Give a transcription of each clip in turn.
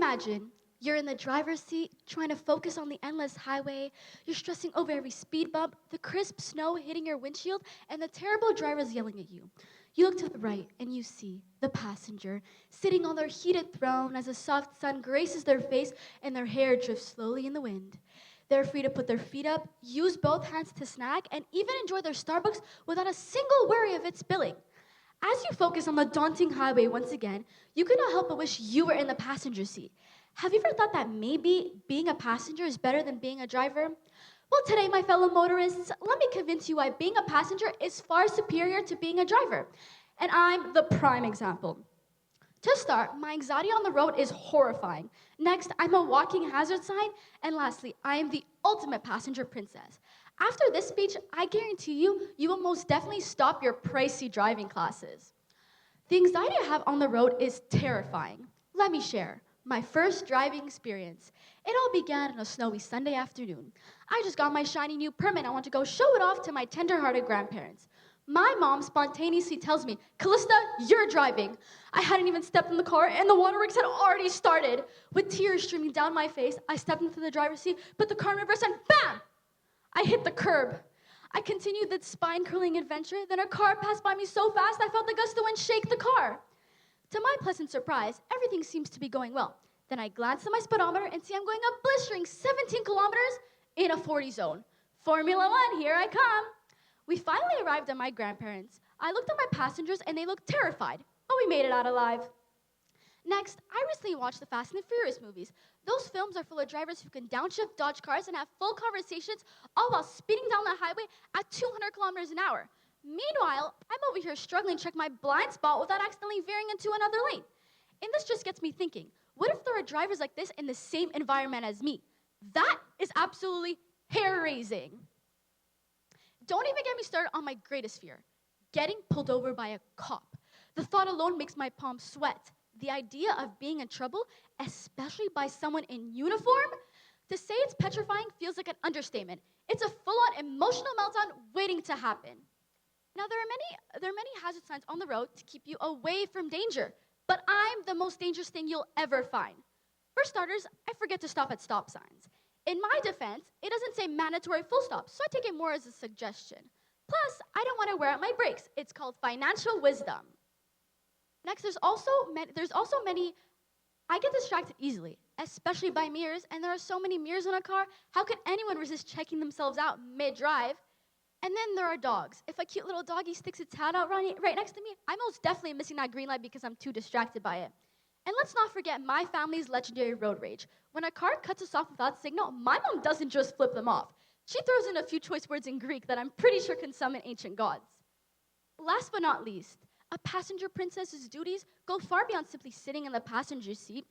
Imagine you're in the driver's seat trying to focus on the endless highway. You're stressing over every speed bump, the crisp snow hitting your windshield, and the terrible driver's yelling at you. You look to the right and you see the passenger sitting on their heated throne as the soft sun graces their face and their hair drifts slowly in the wind. They're free to put their feet up, use both hands to snack, and even enjoy their Starbucks without a single worry of it spilling. As you focus on the daunting highway once again, you cannot help but wish you were in the passenger seat. Have you ever thought that maybe being a passenger is better than being a driver? Well, today, my fellow motorists, let me convince you why being a passenger is far superior to being a driver. And I'm the prime example. To start, my anxiety on the road is horrifying. Next, I'm a walking hazard sign. And lastly, I am the ultimate passenger princess. After this speech, I guarantee you, you will most definitely stop your pricey driving classes. The anxiety I have on the road is terrifying. Let me share my first driving experience. It all began on a snowy Sunday afternoon. I just got my shiny new permit. I want to go show it off to my tender-hearted grandparents. My mom spontaneously tells me, "Kalista, you're driving." I hadn't even stepped in the car, and the waterworks had already started. With tears streaming down my face, I stepped into the driver's seat, put the car in reverse, and bam! I hit the curb. I continued the spine-curling adventure. Then a car passed by me so fast, I felt the gust of wind shake the car. To my pleasant surprise, everything seems to be going well. Then I glance at my speedometer and see I'm going a blistering 17 kilometers in a 40 zone. Formula One, here I come. We finally arrived at my grandparents'. I looked at my passengers and they looked terrified, but we made it out alive. Next, I recently watched the Fast and the Furious movies. Those films are full of drivers who can downshift, dodge cars, and have full conversations, all while speeding down the highway at 200 kilometers an hour. Meanwhile, I'm over here struggling to check my blind spot without accidentally veering into another lane. And this just gets me thinking, what if there are drivers like this in the same environment as me? That is absolutely hair-raising. Don't even get me started on my greatest fear, getting pulled over by a cop. The thought alone makes my palms sweat. The idea of being in trouble, especially by someone in uniform, to say it's petrifying feels like an understatement. It's a full-on emotional meltdown waiting to happen. Now, there are many hazard signs on the road to keep you away from danger, but I'm the most dangerous thing you'll ever find. For starters, I forget to stop at stop signs. In my defense, it doesn't say mandatory full stop, so I take it more as a suggestion. Plus, I don't want to wear out my brakes. It's called financial wisdom. Next, there's also many, I get distracted easily, especially by mirrors, and there are so many mirrors in a car, how could anyone resist checking themselves out mid-drive? And then there are dogs. If a cute little doggy sticks its head out right next to me, I'm most definitely missing that green light because I'm too distracted by it. And let's not forget my family's legendary road rage. When a car cuts us off without signal, my mom doesn't just flip them off. She throws in a few choice words in Greek that I'm pretty sure can summon ancient gods. Last but not least, a passenger princess's duties go far beyond simply sitting in the passenger seat.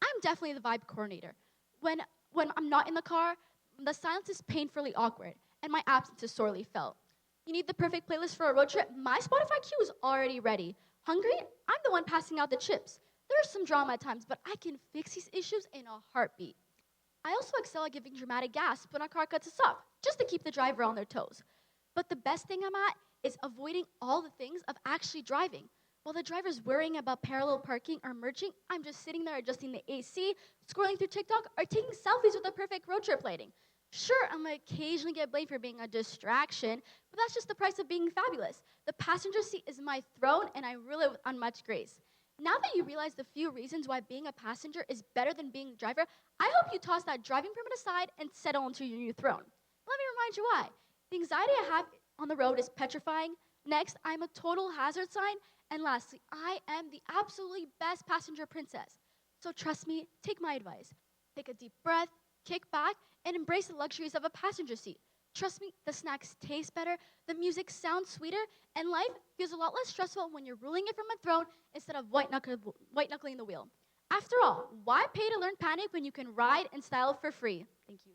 I'm definitely the vibe coordinator. When I'm not in the car, the silence is painfully awkward, and my absence is sorely felt. You need the perfect playlist for a road trip? My Spotify queue is already ready. Hungry? I'm the one passing out the chips. There's some drama at times, but I can fix these issues in a heartbeat. I also excel at giving dramatic gasps when a car cuts us off, just to keep the driver on their toes. But the best thing I'm at is avoiding all the things of actually driving. While the driver's worrying about parallel parking or merging, I'm just sitting there adjusting the AC, scrolling through TikTok, or taking selfies with the perfect road trip lighting. Sure, I'm going to occasionally get blamed for being a distraction, but that's just the price of being fabulous. The passenger seat is my throne, and I rule it with unmatched grace. Now that you realize the few reasons why being a passenger is better than being a driver, I hope you toss that driving permit aside and settle into your new throne. Let me remind you why. The anxiety I have on the road is petrifying. Next, I'm a total hazard sign. And lastly, I am the absolutely best passenger princess. So trust me, take my advice. Take a deep breath, kick back, and embrace the luxuries of a passenger seat. Trust me, the snacks taste better, the music sounds sweeter, and life feels a lot less stressful when you're ruling it from a throne instead of white-knuckling the wheel. After all, why pay to learn panic when you can ride in style for free? Thank you.